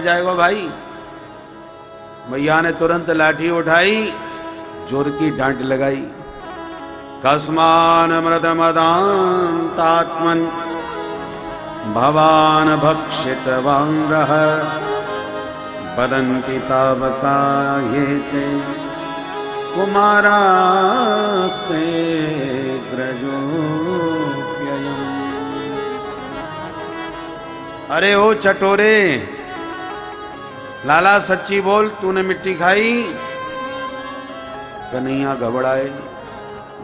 जाएगा भाई। मैया ने तुरंत लाठी उठाई, जोर की डांट लगाई। कस्मान मृत मदान्तात्मन भवान भक्षित वांग्रह वदन्ति तावता येते कुमारास्ते ग्रजोप्ययम्। अरे ओ चटोरे, लाला सच्ची बोल, तूने मिट्टी खाई? कन्हैया घबराए।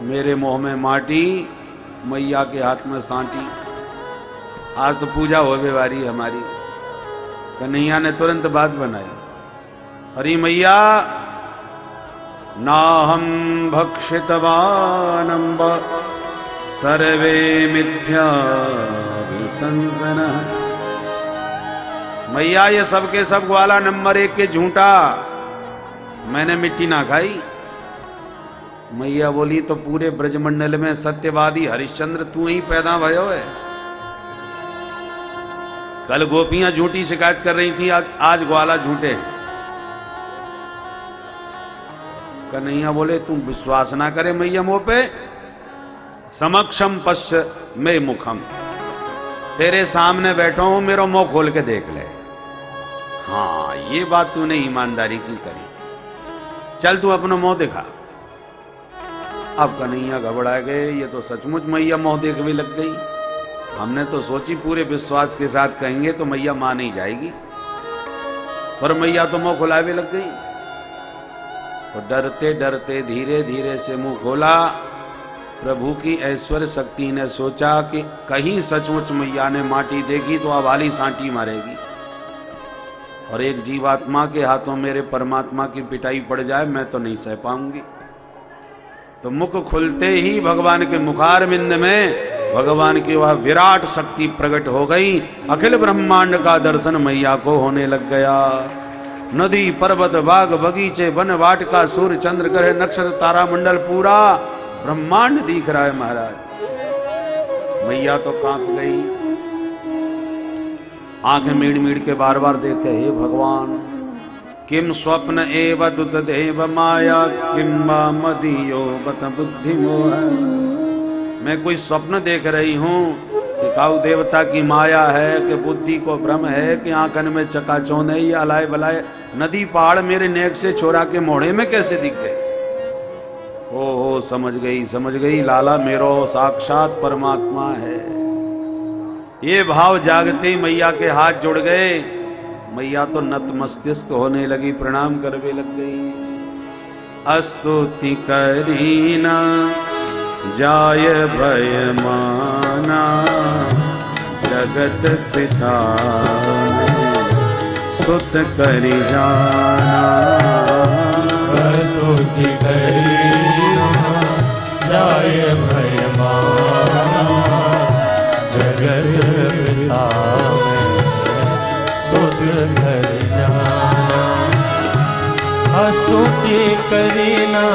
मेरे मुंह में माटी, मैया के हाथ में सांटी। आज तो पूजा होवे वारी हमारी। कन्हैया ने तुरंत बात बनाई। अरे मैया, नाहं भक्षितवानंब सर्वे मिथ्या विसंसनः। मैया, ये सब के सब ग्वाला नंबर 1 के झूठा, मैंने मिट्टी ना खाई। मैया बोली, तो पूरे ब्रजमंडल में सत्यवादी हरिश्चंद्र तू ही पैदा भयो है। कल गोपियां झूठी शिकायत कर रही थी, आज ग्वाला झूठे। कन्हैया बोले, तू विश्वास ना करे मैया मुंह पे। समक्षम पश्च मे मुखम, तेरे सामने बैठा हूं, मेरा मुंह खोल के देख ले। हाँ, ये बात तूने ईमानदारी की करी। चल तू अपना मुंह दिखा। अब कन्हैया घबरा गए। ये तो सचमुच मैया मुंह देखने लग गई। हमने तो सोची पूरे विश्वास के साथ कहेंगे तो मैया मान नहीं जाएगी, पर मैया तो मुंह खुलावे लग गई। तो डरते डरते धीरे धीरे से मुंह खोला। प्रभु की ऐश्वर्य शक्ति ने सोचा कि कहीं सचमुच मैया ने माटी देखी तो अब वाली सांटी मारेगी, और एक जीवात्मा के हाथों मेरे परमात्मा की पिटाई पड़ जाए, मैं तो नहीं सह पाऊंगी। तो मुख खुलते ही भगवान के मुखारविंद में भगवान की वह विराट शक्ति प्रकट हो गई। अखिल ब्रह्मांड का दर्शन मैया को होने लग गया। नदी पर्वत बाग बगीचे वन वाटिका सूर्य चंद्र ग्रह नक्षत्र तारा मंडल पूरा ब्रह्मांड दिख रहा है महाराज। मैया तो कांप गई, आंखें मीड़ मीड़ के बार बार देखे, हे भगवान, किम स्वप्न एव दुत देव माया किम मदीयो बत बुद्धि मोह। मैं कोई स्वप्न देख रही हूं कि काऊ देवता की माया है, कि बुद्धि को भ्रम है, कि आंखन में चकाचौंध है, ये अलाय बलाय नदी पहाड़ मेरे नेक से छोरा के मोड़े में कैसे दिख गए। ओ समझ गई लाला, मेरो साक्षात परमात्मा है। ये भाव जागते ही मैया के हाथ जुड़ गए। मैया तो नतमस्तक होने लगी, प्रणाम करने लग गई। स्तुति करीना जाय भय माना जगत पिता सुत करी जाना। स्तुति करीना जाय भय माना जगत पिता सुत करी जाना। स्तुति करीना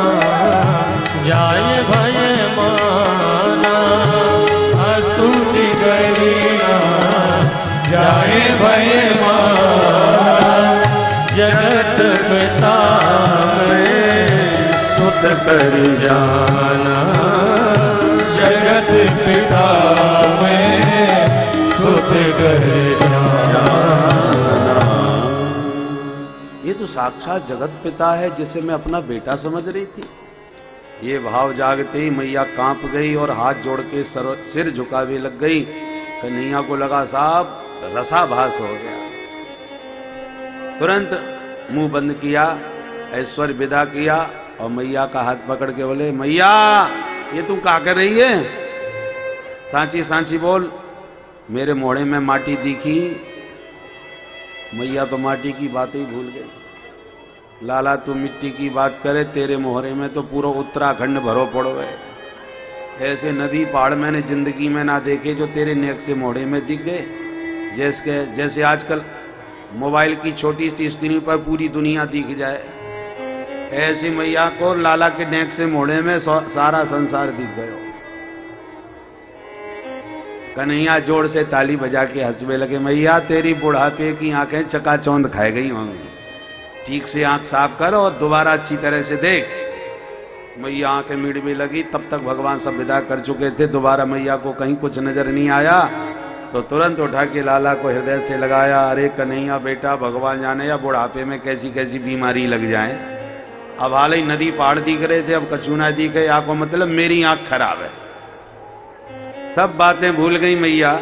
जाय भय माना। स्तुति करीना जाय भय माना जगत पिता में सुत कर जाना। जगत पिता में सुत कर जाना। ये तो साक्षात जगत पिता है, जिसे मैं अपना बेटा समझ रही थी। ये भाव जागते ही मैया कांप गई और हाथ जोड़ के सिर झुकावे लग गई। कन्हैया को लगा साहब रसाभास हो गया। तुरंत मुंह बंद किया, ऐश्वर्य विदा किया और मैया का हाथ पकड़ के बोले, मैया ये तू क्या कर रही है? सांची सांची बोल, मेरे मोड़े में माटी दिखी। मैया तो माटी की बात ही भूल गई। लाला तू मिट्टी की बात करे, तेरे मोहरे में तो पूरा उत्तराखंड भरो पड़ो है। ऐसे नदी पहाड़ मैंने जिंदगी में ना देखे जो तेरे नेक से मोहरे में दिख गए। जैसे आजकल मोबाइल की छोटी सी स्क्रीन पर पूरी दुनिया दिख जाए, ऐसी मैया को लाला के नेक से मोहरे में सारा संसार दिख गयो। कन्हैया जोर से ताली बजा के हंसने लगे। मैया तेरी बुढ़ापे की आंखें चकाचौंध खाए गई होंगी, ठीक से आंख साफ कर और दोबारा अच्छी तरह से देख। मैया आंखें मिड़ने लगी। तब तक भगवान सब विदा कर चुके थे। दोबारा मैया को कहीं कुछ नजर नहीं आया तो तुरंत उठा के लाला को हृदय से लगाया। अरे कन्हैया बेटा, भगवान जाने या बुढ़ापे में कैसी कैसी बीमारी लग जाए। अब हाल ही नदी पहाड़ दिख रहे थे, अब कचूना दिख गई। आंखों मतलब मेरी आंख खराब है। सब बातें भूल गई मैया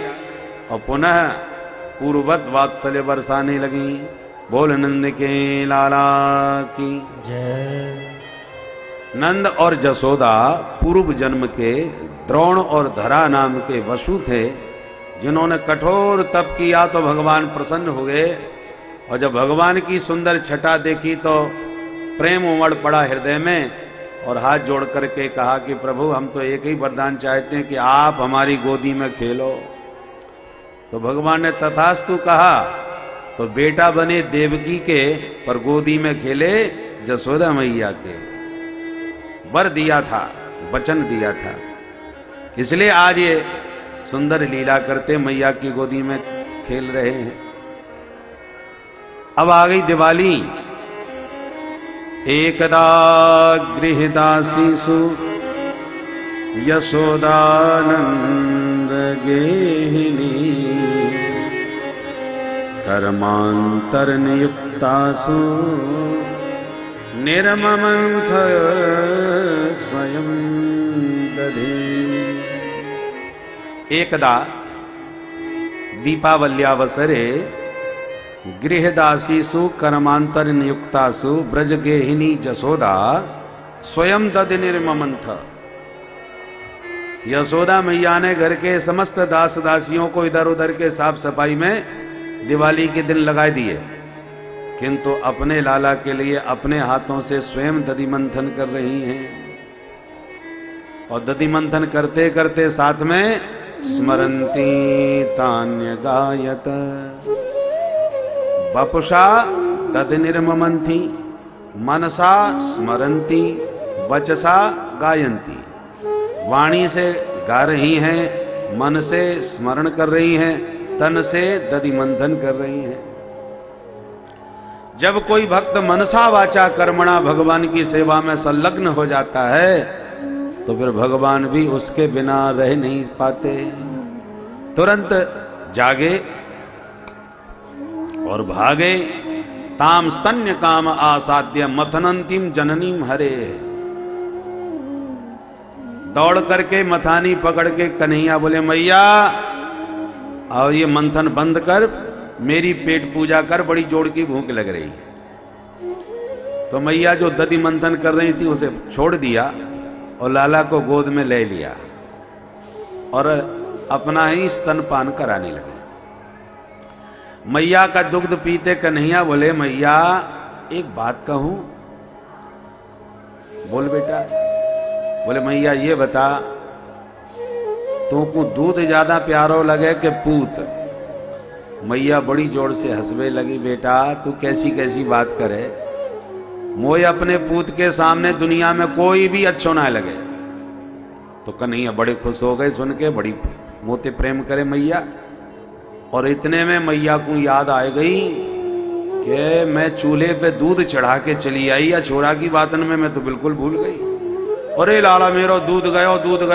और पुनः पूर्ववत वात्सल्य बरसाने लगी। बोल नंद के लाला की जय। नंद और जसोदा पूर्व जन्म के द्रोण और धरा नाम के वसु थे, जिन्होंने कठोर तप किया तो भगवान प्रसन्न हो गए। और जब भगवान की सुंदर छटा देखी तो प्रेम उमड़ पड़ा हृदय में और हाथ जोड़ करके कहा कि प्रभु, हम तो एक ही वरदान चाहते हैं कि आप हमारी गोदी में खेलो। तो भगवान ने तथास्तु कहा। तो बेटा बने देवकी के, पर गोदी में खेले जसोदा मैया के। वर दिया था, वचन दिया था, इसलिए आज ये सुंदर लीला करते मैया की गोदी में खेल रहे हैं। अब आ गई दिवाली। एकदा गृहदासीसु यशोदानंद गेहिनी कर्मांतर नियुक्तासु निर्ममंथ स्वयं दधे। एकदा दीपावल्यावसरे गृहदासीसु कर्मांतर नियुक्तासु ब्रजगेहिनी जसोदा स्वयं दधि निर्ममंथ। यशोदा मैया ने घर के समस्त दास दासियों को इधर उधर के साफ सफाई में दिवाली के दिन लगा दिए, किंतु अपने लाला के लिए अपने हाथों से स्वयं दधि मंथन कर रही हैं। और दधि मंथन करते करते साथ में स्मरंती तान्य गायत वपुषा दधि निर्ममंथी मनसा स्मरंती वचसा गायंती। वाणी से गा रही हैं, मन से स्मरण कर रही हैं, तन से दधि मंथन कर रही हैं। जब कोई भक्त मनसा वाचा कर्मणा भगवान की सेवा में संलग्न हो जाता है तो फिर भगवान भी उसके बिना रह नहीं पाते। तुरंत जागे और भागे। ताम स्तन्य काम आसाद्य मथनंतिम जननीम हरे। दौड़ करके मथानी पकड़ के कन्हैया बोले, मैया और ये मंथन बंद कर, मेरी पेट पूजा कर, बड़ी जोड़ की भूख लग रही। तो मैया जो दधि मंथन कर रही थी उसे छोड़ दिया और लाला को गोद में ले लिया और अपना ही स्तनपान कराने लगे। मैया का दुग्ध पीते कन्हैया बोले, मैया एक बात कहूं। बोल बेटा। बोले, मैया ये बता, तुमको दूध ज्यादा प्यारो लगे कि पूत? मैया बड़ी जोर से हंसने लगी। बेटा तू कैसी कैसी बात करे, मोए अपने पूत के सामने दुनिया में कोई भी अच्छो ना लगे। तो कन्हैया बड़े खुश हो गए सुन के, बड़ी मोते प्रेम करे मैया। और इतने में मैया को याद आ गई कि मैं चूल्हे पे दूध चढ़ा के चली आई, या छोरा की बातन में मैं तो बिल्कुल भूल गई। अरे लाला मेरो दूध गयो दूध गयो।